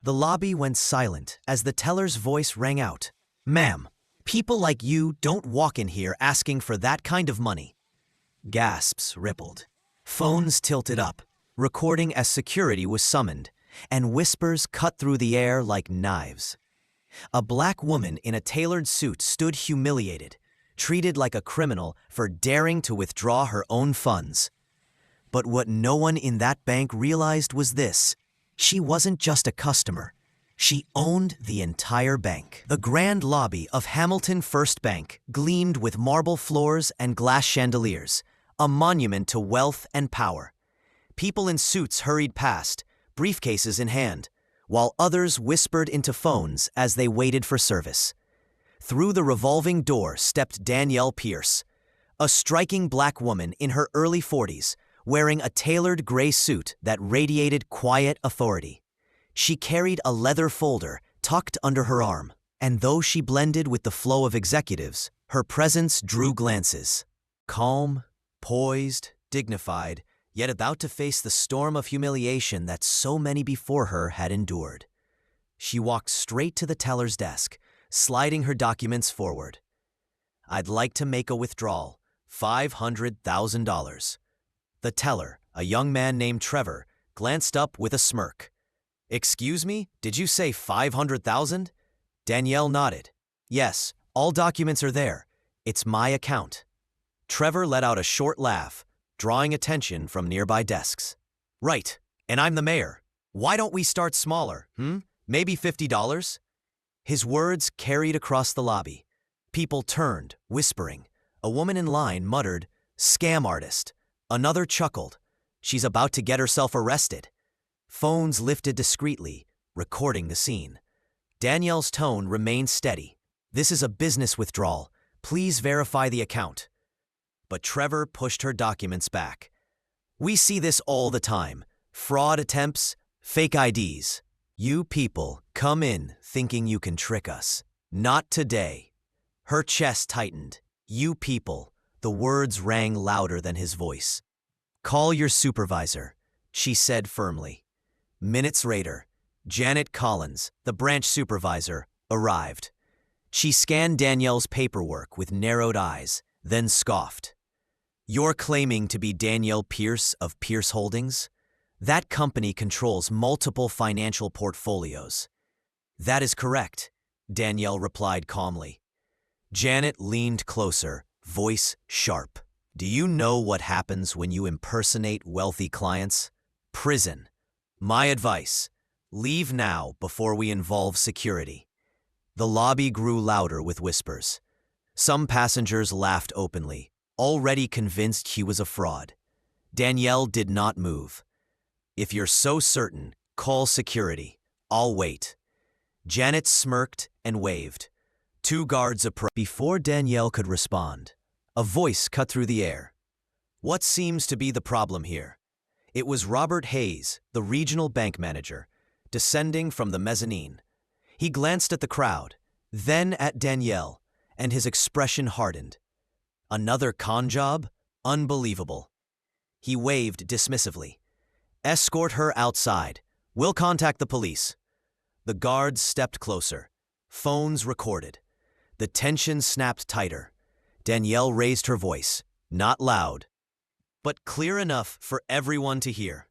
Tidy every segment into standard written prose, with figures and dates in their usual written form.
The lobby went silent as the teller's voice rang out. "Ma'am, people like you don't walk in here asking for that kind of money." Gasps rippled. Phones tilted up, recording as security was summoned, and whispers cut through the air like knives. A black woman in a tailored suit stood humiliated, treated like a criminal for daring to withdraw her own funds. But what no one in that bank realized was this: she wasn't just a customer. She owned the entire bank. The grand lobby of Hamilton First Bank gleamed with marble floors and glass chandeliers, a monument to wealth and power. People in suits hurried past, briefcases in hand, while others whispered into phones as they waited for service. Through the revolving door stepped Danielle Pierce, a striking black woman in her early 40s, wearing a tailored gray suit that radiated quiet authority. She carried a leather folder tucked under her arm, and though she blended with the flow of executives, her presence drew glances. Calm, poised, dignified, yet about to face the storm of humiliation that so many before her had endured. She walked straight to the teller's desk, sliding her documents forward. "I'd like to make a withdrawal, $500,000. The teller, a young man named Trevor, glanced up with a smirk. "Excuse me, did you say 500,000? Danielle nodded. "Yes, all documents are there. It's my account." Trevor let out a short laugh, drawing attention from nearby desks. "Right, and I'm the mayor. Why don't we start smaller, Maybe $50? His words carried across the lobby. People turned, whispering. A woman in line muttered, "Scam artist." Another chuckled. "She's about to get herself arrested." Phones lifted discreetly, recording the scene. Danielle's tone remained steady. "This is a business withdrawal. Please verify the account." But Trevor pushed her documents back. "We see this all the time. Fraud attempts, fake IDs. You people come in thinking you can trick us. Not today." Her chest tightened. "You people." The words rang louder than his voice. "Call your supervisor," she said firmly. Minutes later, Janet Collins, the branch supervisor, arrived. She scanned Danielle's paperwork with narrowed eyes, then scoffed. "You're claiming to be Danielle Pierce of Pierce Holdings? That company controls multiple financial portfolios." "That is correct," Danielle replied calmly. Janet leaned closer, voice sharp. "Do you know what happens when you impersonate wealthy clients? Prison. My advice, leave now before we involve security." The lobby grew louder with whispers. Some passengers laughed openly, already convinced he was a fraud. Danielle did not move. "If you're so certain, call security. I'll wait." Janet smirked and waved. Two guards approached. Before Danielle could respond, a voice cut through the air. "What seems to be the problem here?" It was Robert Hayes, the regional bank manager, descending from the mezzanine. He glanced at the crowd, then at Danielle, and his expression hardened. "Another con job? Unbelievable." He waved dismissively. "Escort her outside. We'll contact the police." The guards stepped closer. Phones recorded. The tension snapped tighter. Danielle raised her voice, not loud, but clear enough for everyone to hear.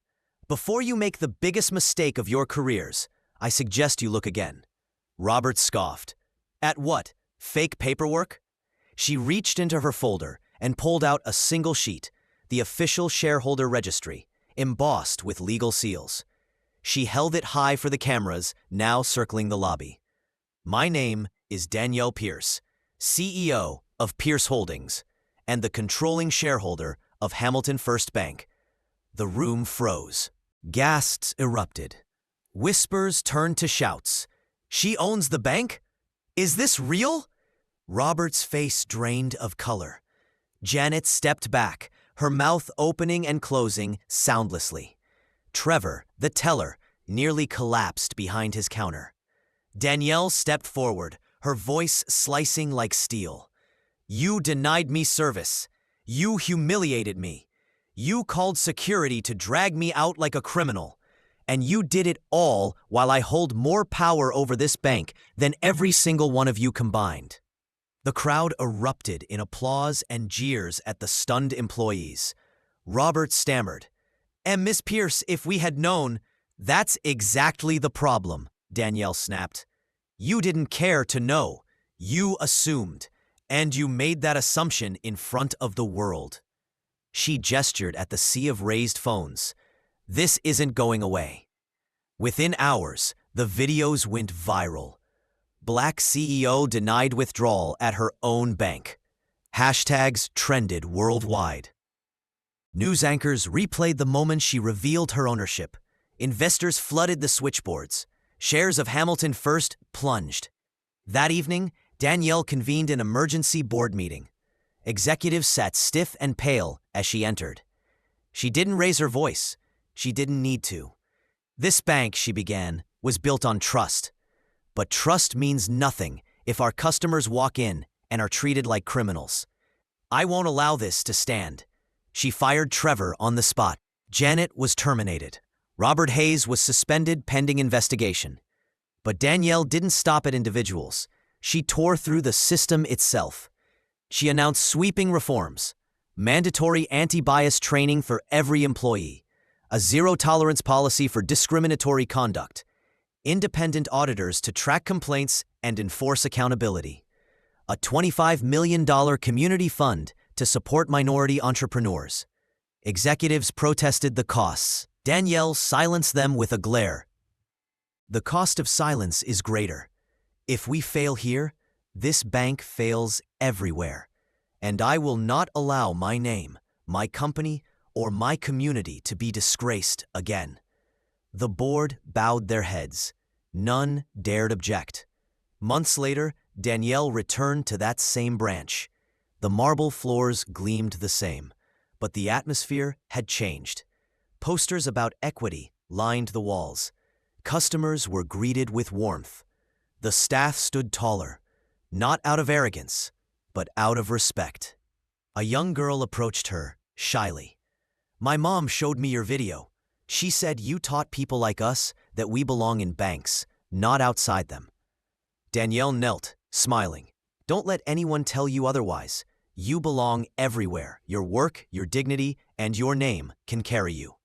"Before you make the biggest mistake of your careers, I suggest you look again." Robert scoffed. "At what? Fake paperwork?" She reached into her folder and pulled out a single sheet, the official shareholder registry, embossed with legal seals. She held it high for the cameras now circling the lobby. "My name is Danielle Pierce, CEO of Pierce Holdings, and the controlling shareholder of Hamilton First Bank." The room froze. Gasps erupted. Whispers turned to shouts. "She owns the bank? Is this real?" Robert's face drained of color. Janet stepped back, her mouth opening and closing soundlessly. Trevor, the teller, nearly collapsed behind his counter. Danielle stepped forward, her voice slicing like steel. "You denied me service. You humiliated me. You called security to drag me out like a criminal. And you did it all while I hold more power over this bank than every single one of you combined." The crowd erupted in applause and jeers at the stunned employees. Robert stammered, "And Miss Pierce, if we had known—" "That's exactly the problem," Danielle snapped. "You didn't care to know. You assumed. And you made that assumption in front of the world." She gestured at the sea of raised phones. "This isn't going away." Within hours, the videos went viral. Black CEO denied withdrawal at her own bank. Hashtags trended worldwide. News anchors replayed the moment she revealed her ownership. Investors flooded the switchboards. Shares of Hamilton First plunged. That evening, Danielle convened an emergency board meeting. Executives sat stiff and pale as she entered. She didn't raise her voice. She didn't need to. "This bank," she began, "was built on trust. But trust means nothing if our customers walk in and are treated like criminals. I won't allow this to stand." She fired Trevor on the spot. Janet was terminated. Robert Hayes was suspended pending investigation. But Danielle didn't stop at individuals. She tore through the system itself. She announced sweeping reforms: mandatory anti-bias training for every employee, a zero-tolerance policy for discriminatory conduct, independent auditors to track complaints and enforce accountability, a $25 million community fund to support minority entrepreneurs. Executives protested the costs. Danielle silenced them with a glare. "The cost of silence is greater. If we fail here, this bank fails everywhere. And I will not allow my name, my company, or my community to be disgraced again." The board bowed their heads. None dared object. Months later, Danielle returned to that same branch. The marble floors gleamed the same, but the atmosphere had changed. Posters about equity lined the walls. Customers were greeted with warmth. The staff stood taller, not out of arrogance, but out of respect. A young girl approached her, shyly. "My mom showed me your video. She said you taught people like us that we belong in banks, not outside them." Danielle knelt, smiling. "Don't let anyone tell you otherwise. You belong everywhere. Your work, your dignity, and your name can carry you."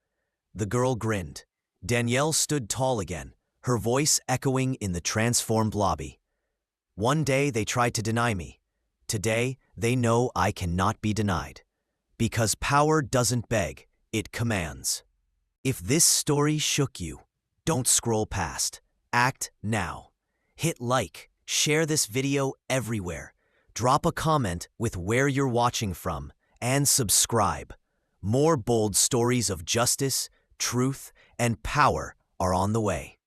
The girl grinned. Danielle stood tall again, her voice echoing in the transformed lobby. "One day they tried to deny me. Today they know I cannot be denied. Because power doesn't beg, it commands." If this story shook you, don't scroll past. Act now. Hit like, share this video everywhere. Drop a comment with where you're watching from, and subscribe. More bold stories of justice, truth, and power are on the way.